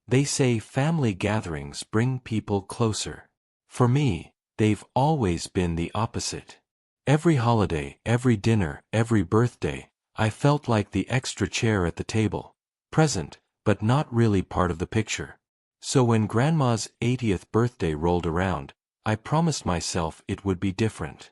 They say family gatherings bring people closer. For me, they've always been the opposite. Every holiday, every dinner, every birthday, I felt like the extra chair at the table, present, but not really part of the picture. So when Grandma's 80th birthday rolled around, I promised myself it would be different.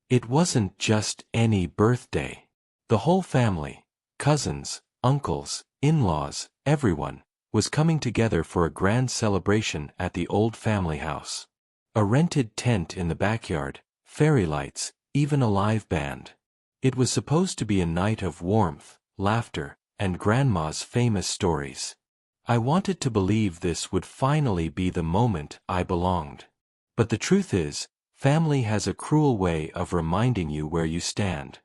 It wasn't just any birthday. The whole family, cousins, uncles, in-laws, everyone, was coming together for a grand celebration at the old family house. A rented tent in the backyard, fairy lights, even a live band. It was supposed to be a night of warmth, laughter, and Grandma's famous stories. I wanted to believe this would finally be the moment I belonged. But the truth is, family has a cruel way of reminding you where you stand.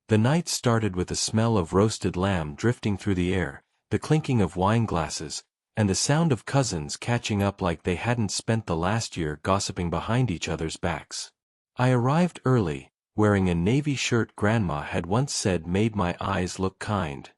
The night started with the smell of roasted lamb drifting through the air, the clinking of wine glasses, and the sound of cousins catching up like they hadn't spent the last year gossiping behind each other's backs. I arrived early, wearing a navy shirt Grandma had once said made my eyes look kind.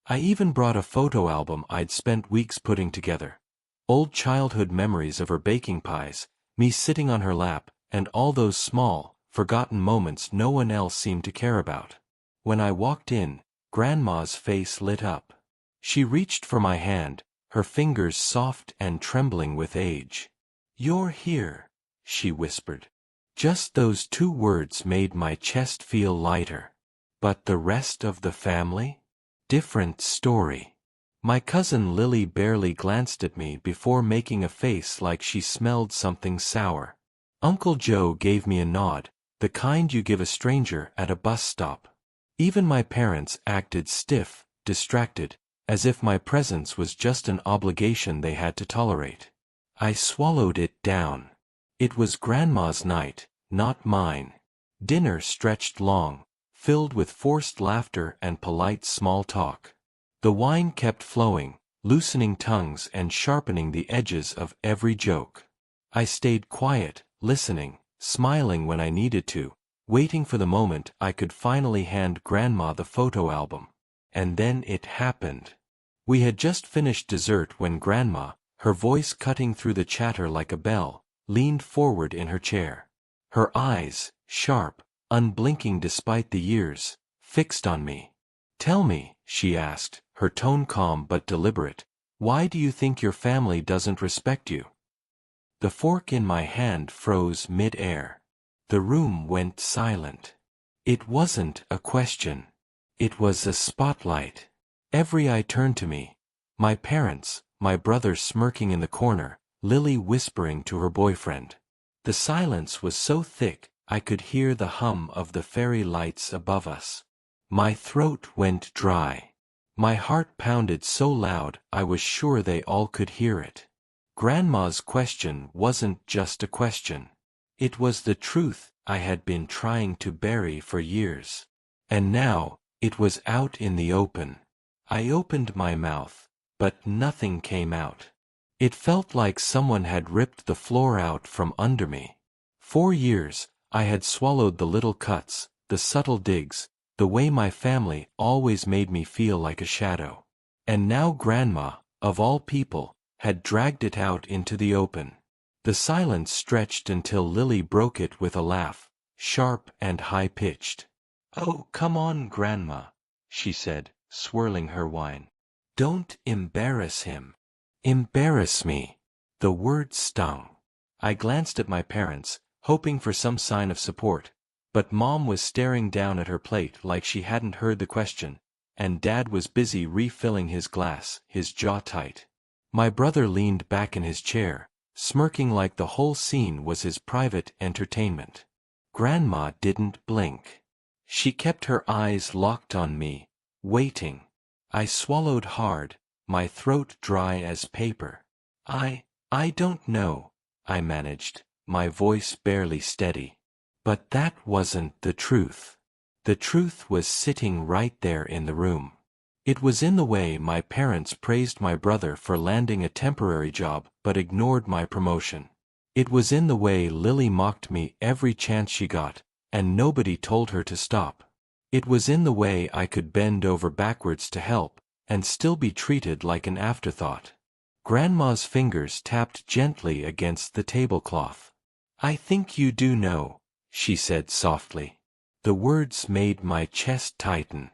I even brought a photo album I'd spent weeks putting together. Old childhood memories of her baking pies, me sitting on her lap, and all those small, forgotten moments no one else seemed to care about. When I walked in, Grandma's face lit up. She reached for my hand, her fingers soft and trembling with age. "You're here," she whispered. Just those 2 words made my chest feel lighter. But the rest of the family? Different story. My cousin Lily barely glanced at me before making a face like she smelled something sour. Uncle Joe gave me a nod, the kind you give a stranger at a bus stop. Even my parents acted stiff, distracted, as if my presence was just an obligation they had to tolerate. I swallowed it down. It was Grandma's night, not mine. Dinner stretched long, filled with forced laughter and polite small talk. The wine kept flowing, loosening tongues and sharpening the edges of every joke. I stayed quiet, listening, smiling when I needed to, waiting for the moment I could finally hand Grandma the photo album. And then it happened. We had just finished dessert when Grandma, her voice cutting through the chatter like a bell, leaned forward in her chair. Her eyes, sharp, unblinking despite the years, fixed on me. "Tell me," she asked, her tone calm but deliberate, "why do you think your family doesn't respect you?" The fork in my hand froze mid-air. The room went silent. It wasn't a question. It was a spotlight. Every eye turned to me. My parents, my brother smirking in the corner, Lily whispering to her boyfriend. The silence was so thick, I could hear the hum of the fairy lights above us. My throat went dry. My heart pounded so loud I was sure they all could hear it. Grandma's question wasn't just a question. It was the truth I had been trying to bury for years. And now, it was out in the open. I opened my mouth, but nothing came out. It felt like someone had ripped the floor out from under me. For years, I had swallowed the little cuts, the subtle digs, the way my family always made me feel like a shadow. And now Grandma, of all people, had dragged it out into the open. The silence stretched until Lily broke it with a laugh, sharp and high-pitched. "Oh, come on, Grandma," she said, swirling her wine. "Don't embarrass him." Embarrass me. The word stung. I glanced at my parents, hoping for some sign of support, but Mom was staring down at her plate like she hadn't heard the question, and Dad was busy refilling his glass, his jaw tight. My brother leaned back in his chair, smirking like the whole scene was his private entertainment. Grandma didn't blink. She kept her eyes locked on me, waiting. I swallowed hard, my throat dry as paper. I don't know, I managed, my voice barely steady. But that wasn't the truth. The truth was sitting right there in the room. It was in the way my parents praised my brother for landing a temporary job but ignored my promotion. It was in the way Lily mocked me every chance she got, and nobody told her to stop. It was in the way I could bend over backwards to help, and still be treated like an afterthought. Grandma's fingers tapped gently against the tablecloth. "I think you do know," she said softly. The words made my chest tighten.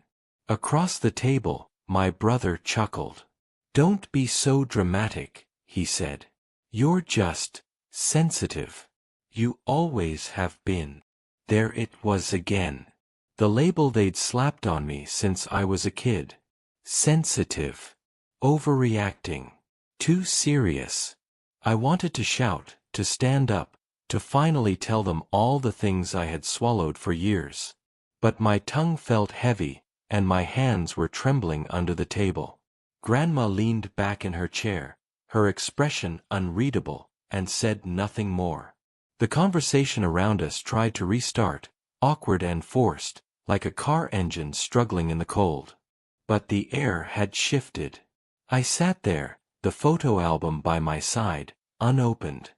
Across the table, my brother chuckled. "Don't be so dramatic," he said. "You're just sensitive. You always have been." There it was again. The label they'd slapped on me since I was a kid. Sensitive. Overreacting. Too serious. I wanted to shout, to stand up, to finally tell them all the things I had swallowed for years. But my tongue felt heavy, and my hands were trembling under the table. Grandma leaned back in her chair, her expression unreadable, and said nothing more. The conversation around us tried to restart, awkward and forced, like a car engine struggling in the cold. But the air had shifted. I sat there, the photo album by my side, unopened.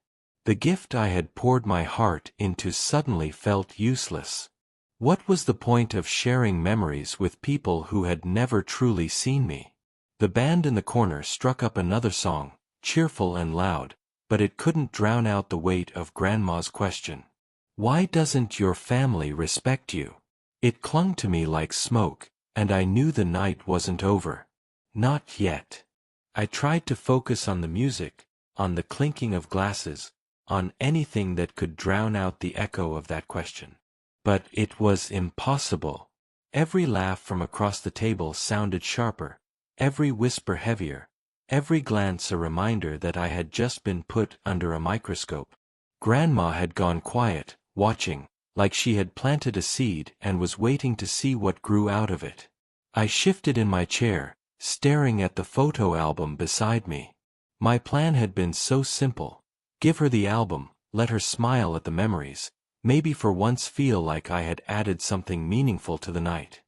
The gift I had poured my heart into suddenly felt useless. What was the point of sharing memories with people who had never truly seen me? The band in the corner struck up another song, cheerful and loud, but it couldn't drown out the weight of Grandma's question. "Why doesn't your family respect you?" It clung to me like smoke, and I knew the night wasn't over. Not yet. I tried to focus on the music, on the clinking of glasses, on anything that could drown out the echo of that question. But it was impossible. Every laugh from across the table sounded sharper, every whisper heavier, every glance a reminder that I had just been put under a microscope. Grandma had gone quiet, watching, like she had planted a seed and was waiting to see what grew out of it. I shifted in my chair, staring at the photo album beside me. My plan had been so simple. Give her the album, let her smile at the memories, maybe for once feel like I had added something meaningful to the night.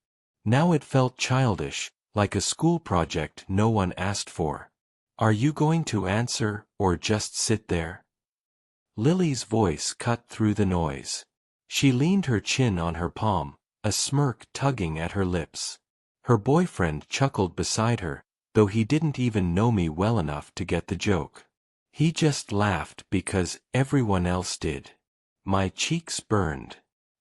Now it felt childish, like a school project no one asked for. "Are you going to answer, or just sit there?" Lily's voice cut through the noise. She leaned her chin on her palm, a smirk tugging at her lips. Her boyfriend chuckled beside her, though he didn't even know me well enough to get the joke. He just laughed because everyone else did. My cheeks burned.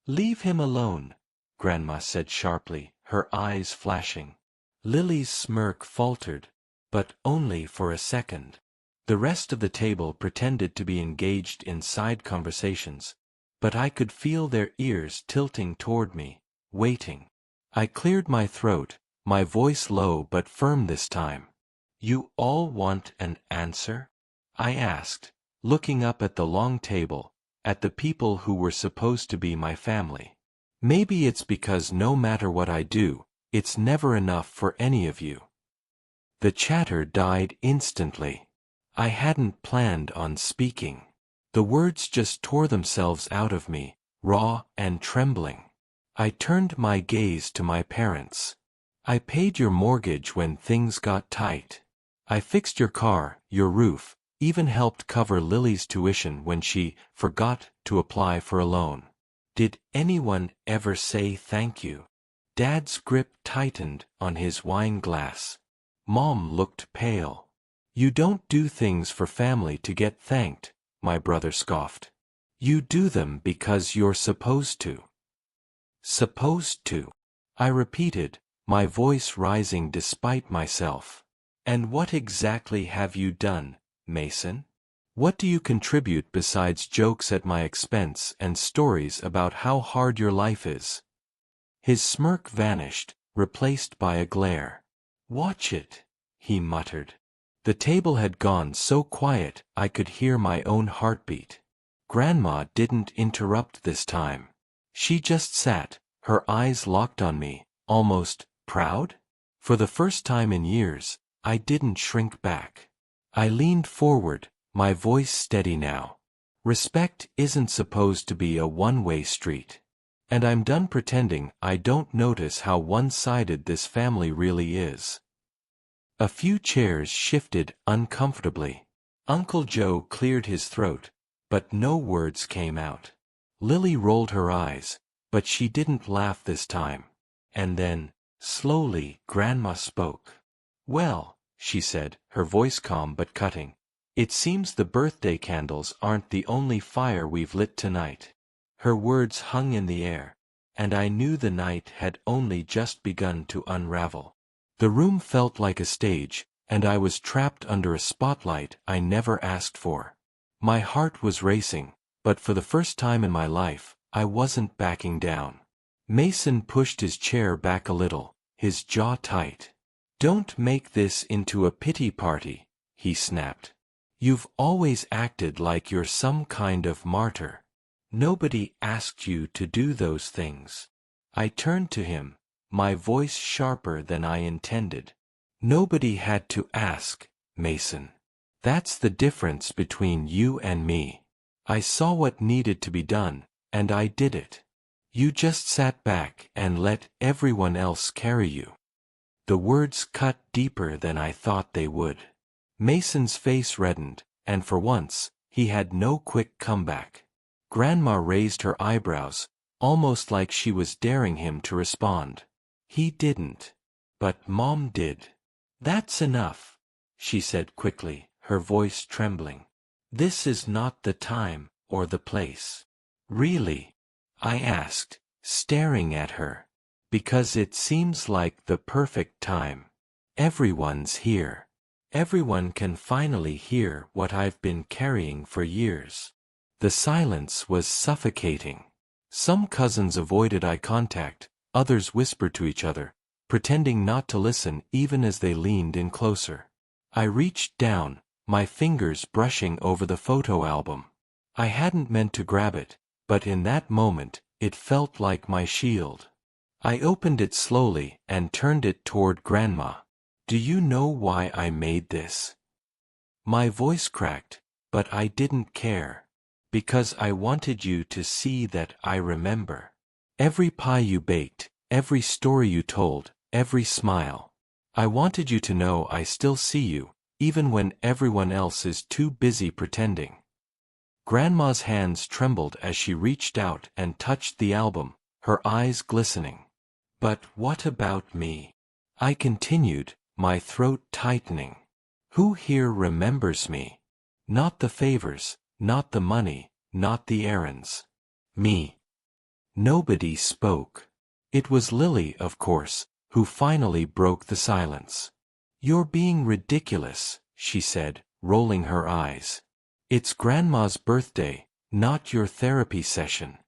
"Leave him alone," Grandma said sharply, her eyes flashing. Lily's smirk faltered, but only for a second. The rest of the table pretended to be engaged in side conversations, but I could feel their ears tilting toward me, waiting. I cleared my throat, my voice low but firm this time. "You all want an answer?" I asked, looking up at the long table, at the people who were supposed to be my family. "Maybe it's because no matter what I do, it's never enough for any of you." The chatter died instantly. I hadn't planned on speaking. The words just tore themselves out of me, raw and trembling. I turned my gaze to my parents. "I paid your mortgage when things got tight. I fixed your car, your roof, even helped cover Lily's tuition when she forgot to apply for a loan. Did anyone ever say thank you?" Dad's grip tightened on his wine glass. Mom looked pale. "You don't do things for family to get thanked," my brother scoffed. "You do them because you're supposed to." "Supposed to," I repeated, my voice rising despite myself. "And what exactly have you done, Mason? What do you contribute besides jokes at my expense and stories about how hard your life is?" His smirk vanished, replaced by a glare. "Watch it," he muttered. The table had gone so quiet I could hear my own heartbeat. Grandma didn't interrupt this time. She just sat, her eyes locked on me, almost proud? For the first time in years, I didn't shrink back. I leaned forward, my voice steady now. "Respect isn't supposed to be a one-way street. And I'm done pretending I don't notice how one-sided this family really is." A few chairs shifted uncomfortably. Uncle Joe cleared his throat, but no words came out. Lily rolled her eyes, but she didn't laugh this time. And then, slowly, Grandma spoke. "Well, she said, her voice calm but cutting. It seems the birthday candles aren't the only fire we've lit tonight. Her words hung in the air, and I knew the night had only just begun to unravel. The room felt like a stage, and I was trapped under a spotlight I never asked for. My heart was racing, but for the first time in my life, I wasn't backing down. Mason pushed his chair back a little, his jaw tight. "Don't make this into a pity party," he snapped. "You've always acted like you're some kind of martyr. Nobody asked you to do those things." I turned to him, my voice sharper than I intended. "Nobody had to ask, Mason. That's the difference between you and me. I saw what needed to be done, and I did it. You just sat back and let everyone else carry you." The words cut deeper than I thought they would. Mason's face reddened, and for once, he had no quick comeback. Grandma raised her eyebrows, almost like she was daring him to respond. He didn't. But Mom did. "That's enough," she said quickly, her voice trembling. "This is not the time or the place." "Really?" I asked, staring at her. "Because it seems like the perfect time. Everyone's here. Everyone can finally hear what I've been carrying for years." The silence was suffocating. Some cousins avoided eye contact, others whispered to each other, pretending not to listen even as they leaned in closer. I reached down, my fingers brushing over the photo album. I hadn't meant to grab it, but in that moment, it felt like my shield. I opened it slowly and turned it toward Grandma. "Do you know why I made this?" My voice cracked, but I didn't care. "Because I wanted you to see that I remember. Every pie you baked, every story you told, every smile. I wanted you to know I still see you, even when everyone else is too busy pretending." Grandma's hands trembled as she reached out and touched the album, her eyes glistening. "But what about me?" I continued, my throat tightening. "Who here remembers me? Not the favors, not the money, not the errands. Me." Nobody spoke. It was Lily, of course, who finally broke the silence. "You're being ridiculous," she said, rolling her eyes. "It's Grandma's birthday, not your therapy session."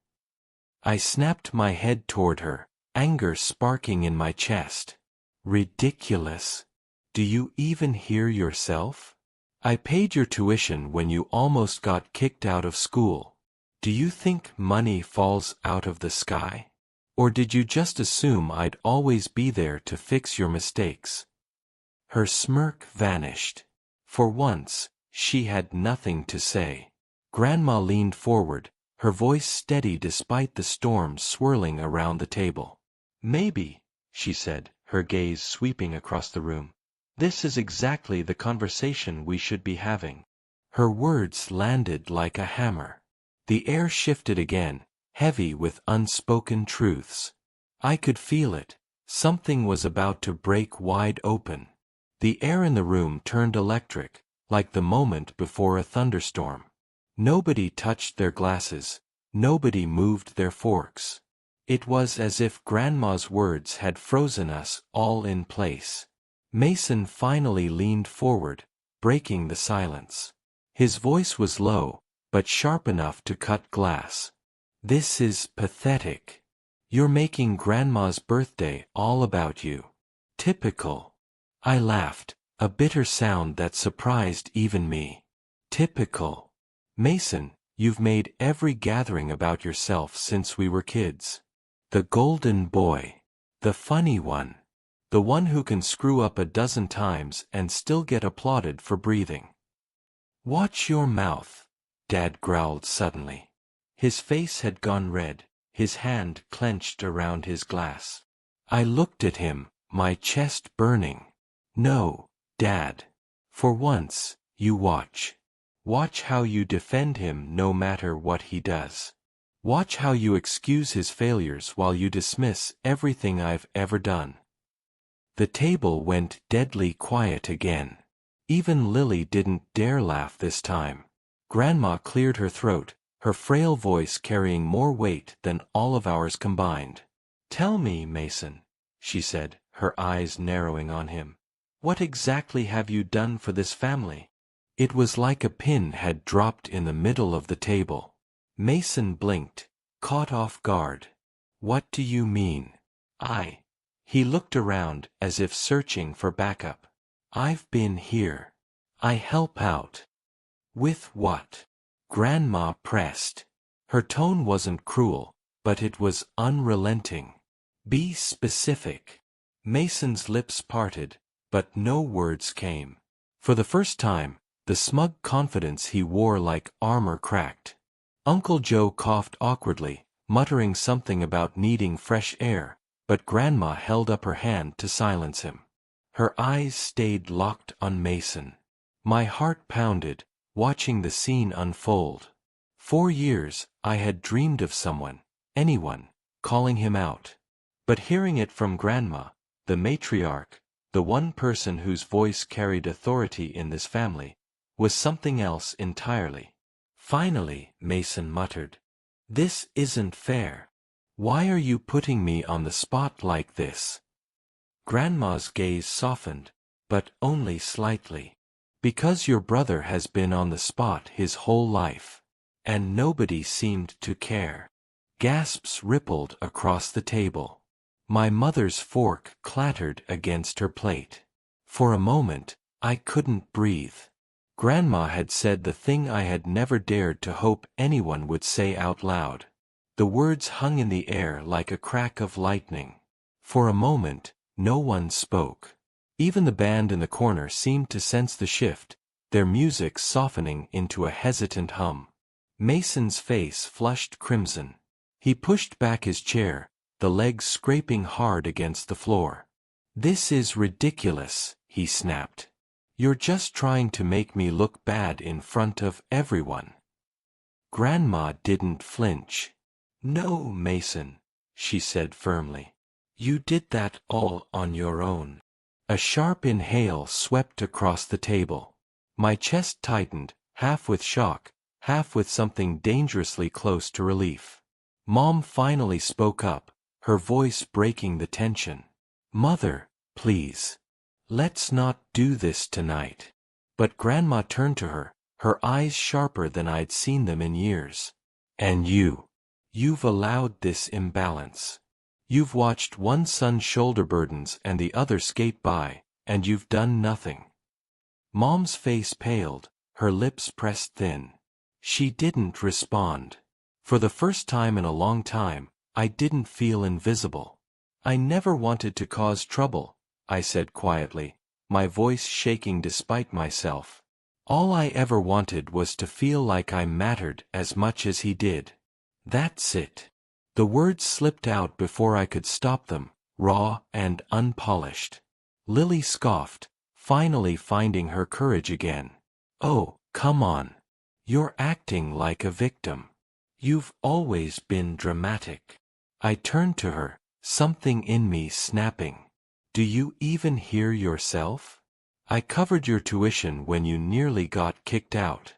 I snapped my head toward her, anger sparking in my chest. "Ridiculous? Do you even hear yourself? I paid your tuition when you almost got kicked out of school. Do you think money falls out of the sky? Or did you just assume I'd always be there to fix your mistakes?" Her smirk vanished. For once, she had nothing to say. Grandma leaned forward, her voice steady despite the storm swirling around the table. "Maybe," she said, her gaze sweeping across the room. "This is exactly the conversation we should be having." Her words landed like a hammer. The air shifted again, heavy with unspoken truths. I could feel it. Something was about to break wide open. The air in the room turned electric, like the moment before a thunderstorm. Nobody touched their glasses. Nobody moved their forks. It was as if Grandma's words had frozen us all in place. Mason finally leaned forward, breaking the silence. His voice was low, but sharp enough to cut glass. "This is pathetic. You're making Grandma's birthday all about you. Typical." I laughed, a bitter sound that surprised even me. "Typical. Mason, you've made every gathering about yourself since we were kids. The golden boy. The funny one. The one who can screw up a dozen times and still get applauded for breathing." "Watch your mouth," Dad growled suddenly. His face had gone red, his hand clenched around his glass. I looked at him, my chest burning. "No, Dad. For once, you watch. Watch how you defend him no matter what he does. Watch how you excuse his failures while you dismiss everything I've ever done." The table went deadly quiet again. Even Lily didn't dare laugh this time. Grandma cleared her throat, her frail voice carrying more weight than all of ours combined. "Tell me, Mason," she said, her eyes narrowing on him. "What exactly have you done for this family?" It was like a pin had dropped in the middle of the table. Mason blinked, caught off guard. "What do you mean?" He looked around as if searching for backup. "I've been here. I help out." "With what?" Grandma pressed. Her tone wasn't cruel, but it was unrelenting. "Be specific." Mason's lips parted, but no words came. For the first time, the smug confidence he wore like armor cracked. Uncle Joe coughed awkwardly, muttering something about needing fresh air, but Grandma held up her hand to silence him. Her eyes stayed locked on Mason. My heart pounded, watching the scene unfold. For years, I had dreamed of someone, anyone, calling him out. But hearing it from Grandma, the matriarch, the one person whose voice carried authority in this family, was something else entirely. "Finally," Mason muttered. "This isn't fair. Why are you putting me on the spot like this?" Grandma's gaze softened, but only slightly. "Because your brother has been on the spot his whole life. And nobody seemed to care." Gasps rippled across the table. My mother's fork clattered against her plate. For a moment, I couldn't breathe. Grandma had said the thing I had never dared to hope anyone would say out loud. The words hung in the air like a crack of lightning. For a moment, no one spoke. Even the band in the corner seemed to sense the shift, their music softening into a hesitant hum. Mason's face flushed crimson. He pushed back his chair, the legs scraping hard against the floor. "This is ridiculous," he snapped. "You're just trying to make me look bad in front of everyone." Grandma didn't flinch. "No, Mason," she said firmly. "You did that all on your own." A sharp inhale swept across the table. My chest tightened, half with shock, half with something dangerously close to relief. Mom finally spoke up, her voice breaking the tension. "Mother, please. Let's not do this tonight." But Grandma turned to her, her eyes sharper than I'd seen them in years. "And you've allowed this imbalance. You've watched one son's shoulder burdens and the other skate by, and you've done nothing." Mom's face paled, her lips pressed thin. She didn't respond. For the first time in a long time, I didn't feel invisible. "I never wanted to cause trouble," I said quietly, my voice shaking despite myself. "All I ever wanted was to feel like I mattered as much as he did. That's it." The words slipped out before I could stop them, raw and unpolished. Lily scoffed, finally finding her courage again. "Oh, come on. You're acting like a victim. You've always been dramatic." I turned to her, something in me snapping. "Do you even hear yourself? I covered your tuition when you nearly got kicked out.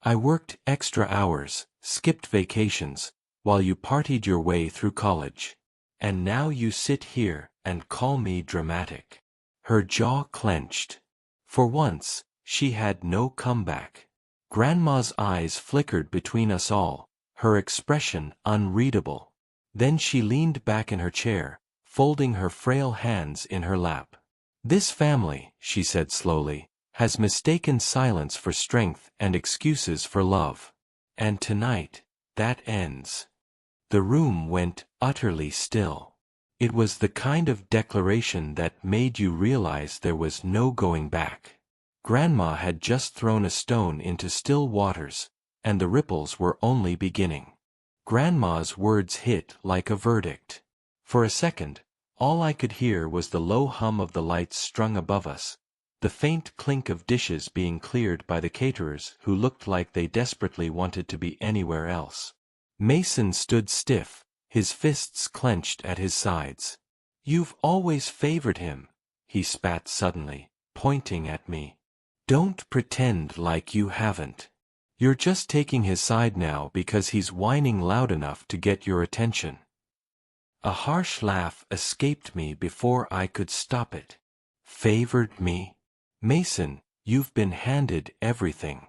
I worked extra hours, skipped vacations, while you partied your way through college. And now you sit here and call me dramatic." Her jaw clenched. For once, she had no comeback. Grandma's eyes flickered between us all, her expression unreadable. Then she leaned back in her chair, folding her frail hands in her lap. "This family," she said slowly, "has mistaken silence for strength and excuses for love. And tonight, that ends." The room went utterly still. It was the kind of declaration that made you realize there was no going back. Grandma had just thrown a stone into still waters, and the ripples were only beginning. Grandma's words hit like a verdict. For a second, all I could hear was the low hum of the lights strung above us, the faint clink of dishes being cleared by the caterers who looked like they desperately wanted to be anywhere else. Mason stood stiff, his fists clenched at his sides. "You've always favored him," he spat suddenly, pointing at me. Don't pretend like you haven't. You're just taking his side now because he's whining loud enough to get your attention. A harsh laugh escaped me before I could stop it. Favored me? Mason, you've been handed everything.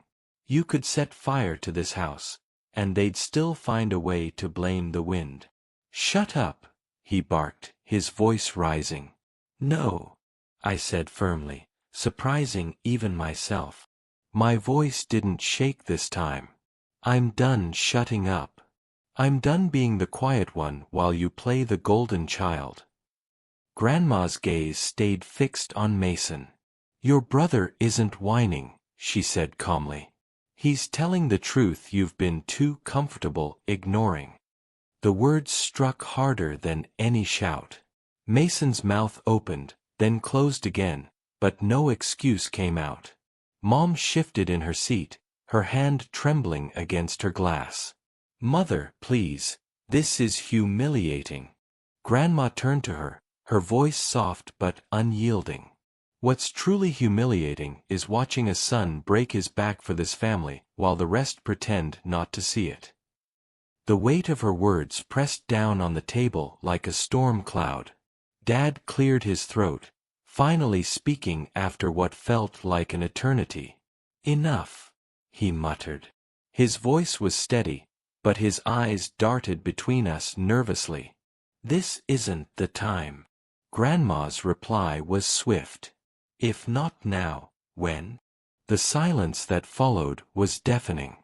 You could set fire to this house, and they'd still find a way to blame the wind. Shut up, he barked, his voice rising. No, I said firmly, surprising even myself. My voice didn't shake this time. I'm done shutting up. I'm done being the quiet one while you play the golden child. Grandma's gaze stayed fixed on Mason. Your brother isn't whining, she said calmly. He's telling the truth you've been too comfortable ignoring. The words struck harder than any shout. Mason's mouth opened, then closed again, but no excuse came out. Mom shifted in her seat, her hand trembling against her glass. Mother, please, this is humiliating. Grandma turned to her, her voice soft but unyielding. What's truly humiliating is watching a son break his back for this family while the rest pretend not to see it. The weight of her words pressed down on the table like a storm cloud. Dad cleared his throat, finally speaking after what felt like an eternity. Enough, he muttered. His voice was steady, but his eyes darted between us nervously. This isn't the time. Grandma's reply was swift. If not now, when? The silence that followed was deafening.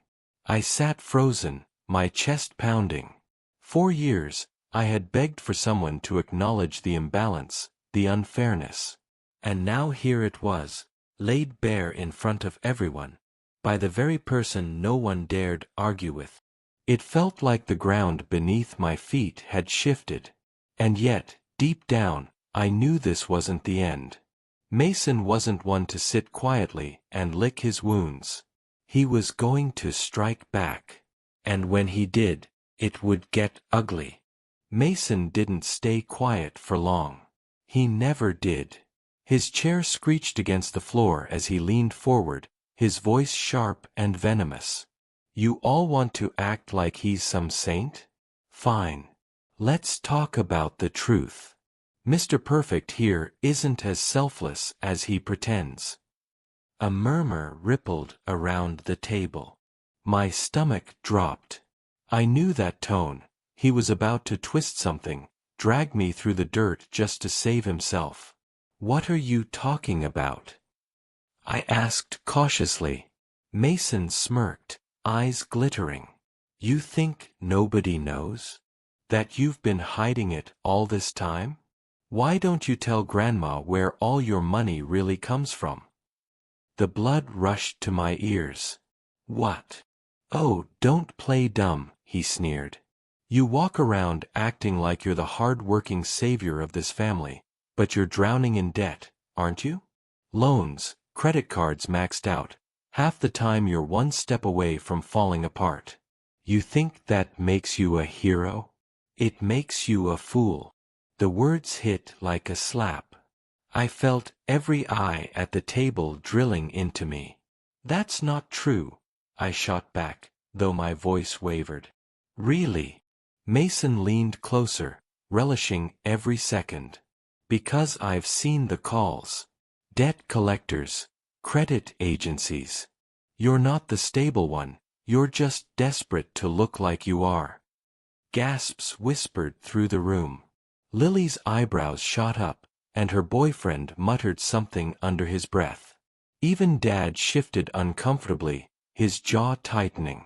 I sat frozen, my chest pounding. 4 years, I had begged for someone to acknowledge the imbalance, the unfairness. And now here it was, laid bare in front of everyone, by the very person no one dared argue with. It felt like the ground beneath my feet had shifted. And yet, deep down, I knew this wasn't the end. Mason wasn't one to sit quietly and lick his wounds. He was going to strike back. And when he did, it would get ugly. Mason didn't stay quiet for long. He never did. His chair screeched against the floor as he leaned forward, his voice sharp and venomous. You all want to act like he's some saint? Fine. Let's talk about the truth. Mr. Perfect here isn't as selfless as he pretends. A murmur rippled around the table. My stomach dropped. I knew that tone. He was about to twist something, drag me through the dirt just to save himself. What are you talking about? I asked cautiously. Mason smirked, eyes glittering. You think nobody knows? That you've been hiding it all this time? Why don't you tell Grandma where all your money really comes from? The blood rushed to my ears. What? Oh, don't play dumb, he sneered. You walk around acting like you're the hard-working savior of this family, but you're drowning in debt, aren't you? Loans, credit cards maxed out. Half the time you're one step away from falling apart. You think that makes you a hero? It makes you a fool. The words hit like a slap. I felt every eye at the table drilling into me. That's not true, I shot back, though my voice wavered. Really? Mason leaned closer, relishing every second. Because I've seen the calls. Debt collectors, credit agencies. You're not the stable one, you're just desperate to look like you are. Gasps whispered through the room. Lily's eyebrows shot up, and her boyfriend muttered something under his breath. Even Dad shifted uncomfortably, his jaw tightening.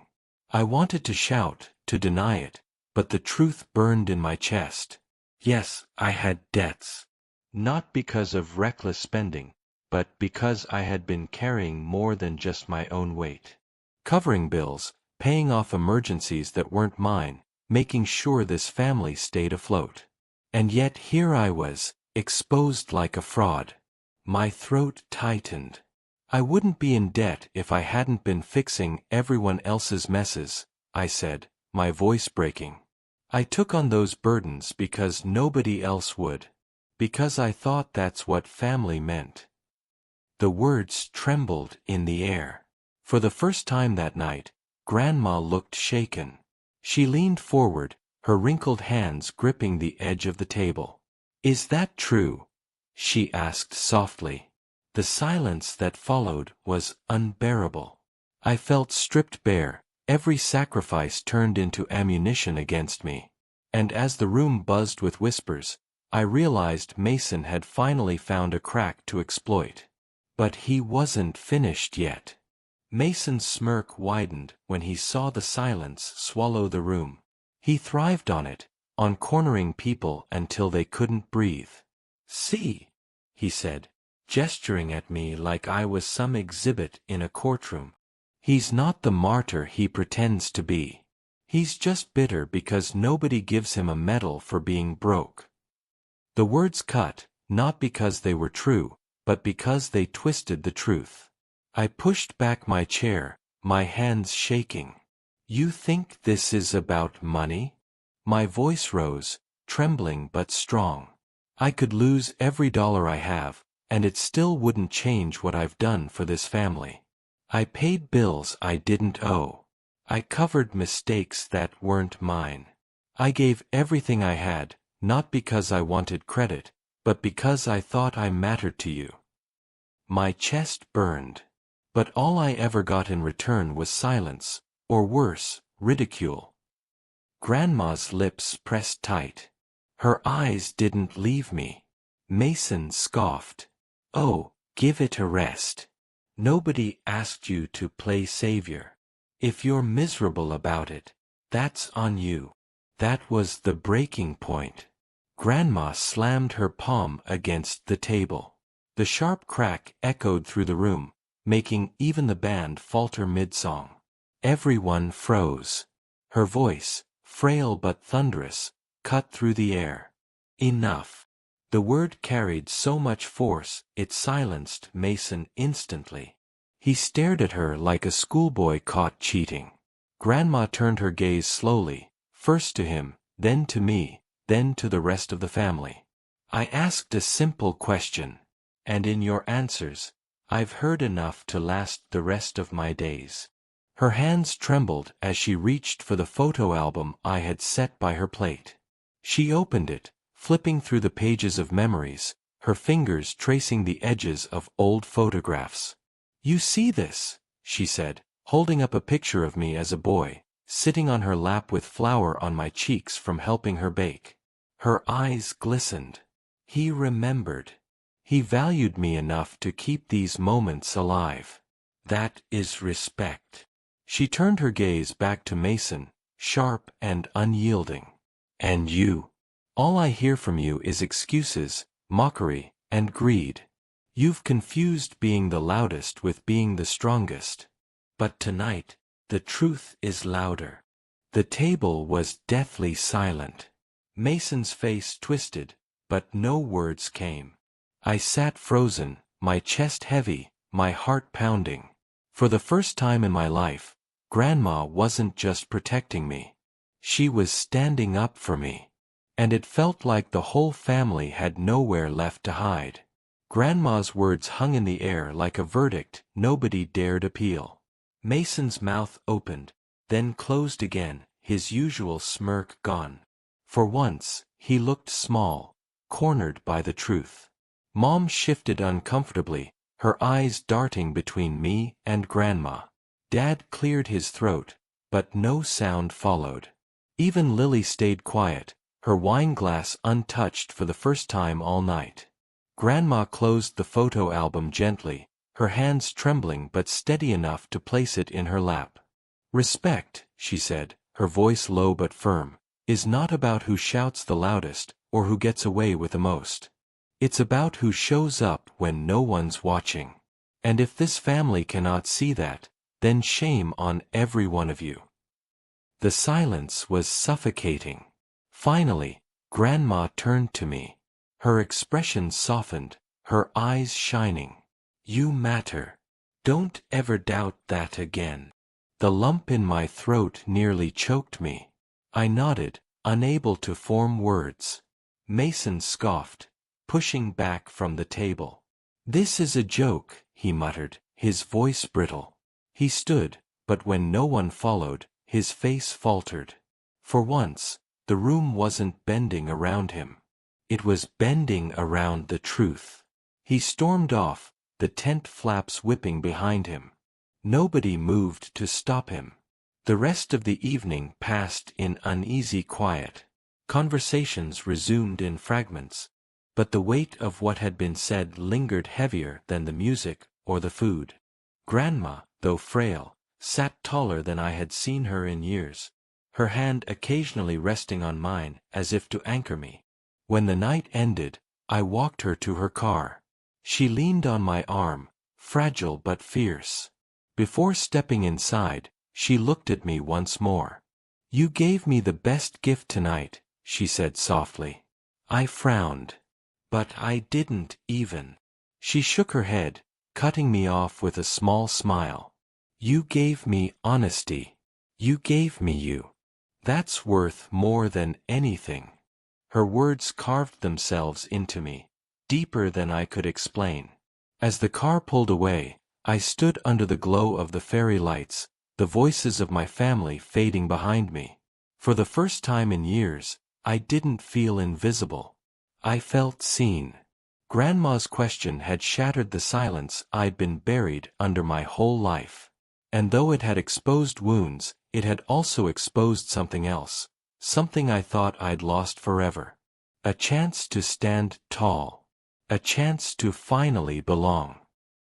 I wanted to shout, to deny it, but the truth burned in my chest. Yes, I had debts. Not because of reckless spending, but because I had been carrying more than just my own weight. Covering bills, paying off emergencies that weren't mine, making sure this family stayed afloat. And yet here I was, exposed like a fraud. My throat tightened. I wouldn't be in debt if I hadn't been fixing everyone else's messes, I said, my voice breaking. I took on those burdens because nobody else would. Because I thought that's what family meant." The words trembled in the air. For the first time that night, Grandma looked shaken. She leaned forward, her wrinkled hands gripping the edge of the table. "Is that true?" she asked softly. The silence that followed was unbearable. I felt stripped bare, every sacrifice turned into ammunition against me. And as the room buzzed with whispers, I realized Mason had finally found a crack to exploit. But he wasn't finished yet. Mason's smirk widened when he saw the silence swallow the room. He thrived on it, on cornering people until they couldn't breathe. "See," he said, gesturing at me like I was some exhibit in a courtroom. "He's not the martyr he pretends to be. He's just bitter because nobody gives him a medal for being broke." The words cut, not because they were true, but because they twisted the truth. I pushed back my chair, my hands shaking. "You think this is about money?" My voice rose, trembling but strong. "I could lose every dollar I have, and it still wouldn't change what I've done for this family. I paid bills I didn't owe. I covered mistakes that weren't mine. I gave everything I had, not because I wanted credit, but because I thought I mattered to you." My chest burned. But all I ever got in return was silence, or worse, ridicule. Grandma's lips pressed tight. Her eyes didn't leave me. Mason scoffed. "Oh, give it a rest. Nobody asked you to play savior. If you're miserable about it, that's on you." That was the breaking point. Grandma slammed her palm against the table. The sharp crack echoed through the room, making even the band falter mid-song. Everyone froze. Her voice, frail but thunderous, cut through the air. "Enough." The word carried so much force it silenced Mason instantly. He stared at her like a schoolboy caught cheating. Grandma turned her gaze slowly, first to him, then to me, then to the rest of the family. "I asked a simple question. And in your answers, I've heard enough to last the rest of my days." Her hands trembled as she reached for the photo album I had set by her plate. She opened it, flipping through the pages of memories, her fingers tracing the edges of old photographs. "You see this?" she said, holding up a picture of me as a boy, sitting on her lap with flour on my cheeks from helping her bake. Her eyes glistened. He remembered. He valued me enough to keep these moments alive. That is respect. She turned her gaze back to Mason, sharp and unyielding. "And you? All I hear from you is excuses, mockery, and greed. You've confused being the loudest with being the strongest. But tonight, the truth is louder." The table was deathly silent. Mason's face twisted, but no words came. I sat frozen, my chest heavy, my heart pounding. For the first time in my life, Grandma wasn't just protecting me. She was standing up for me. And it felt like the whole family had nowhere left to hide. Grandma's words hung in the air like a verdict nobody dared appeal. Mason's mouth opened, then closed again, his usual smirk gone. For once, he looked small, cornered by the truth. Mom shifted uncomfortably, her eyes darting between me and Grandma. Dad cleared his throat, but no sound followed. Even Lily stayed quiet, her wine glass untouched for the first time all night. Grandma closed the photo album gently, her hands trembling but steady enough to place it in her lap. "Respect," she said, her voice low but firm, "is not about who shouts the loudest or who gets away with the most. It's about who shows up when no one's watching. And if this family cannot see that, then shame on every one of you." The silence was suffocating. Finally, Grandma turned to me. Her expression softened, her eyes shining. "You matter. Don't ever doubt that again." The lump in my throat nearly choked me. I nodded, unable to form words. Mason scoffed. pushing back from the table. "This is a joke," he muttered, his voice brittle. He stood, but when no one followed, his face faltered. For once, the room wasn't bending around him. It was bending around the truth. He stormed off, the tent flaps whipping behind him. Nobody moved to stop him. The rest of the evening passed in uneasy quiet. Conversations resumed in fragments, but the weight of what had been said lingered heavier than the music or the food. Grandma, though frail, sat taller than I had seen her in years, her hand occasionally resting on mine as if to anchor me. When the night ended, I walked her to her car. She leaned on my arm, fragile but fierce. Before stepping inside, she looked at me once more. "You gave me the best gift tonight," she said softly. I frowned. "But I didn't even." She shook her head, cutting me off with a small smile. "You gave me honesty. You gave me you. That's worth more than anything." Her words carved themselves into me, deeper than I could explain. As the car pulled away, I stood under the glow of the fairy lights, the voices of my family fading behind me. For the first time in years, I didn't feel invisible. I felt seen. Grandma's question had shattered the silence I'd been buried under my whole life. And though it had exposed wounds, it had also exposed something else, something I thought I'd lost forever. A chance to stand tall. A chance to finally belong.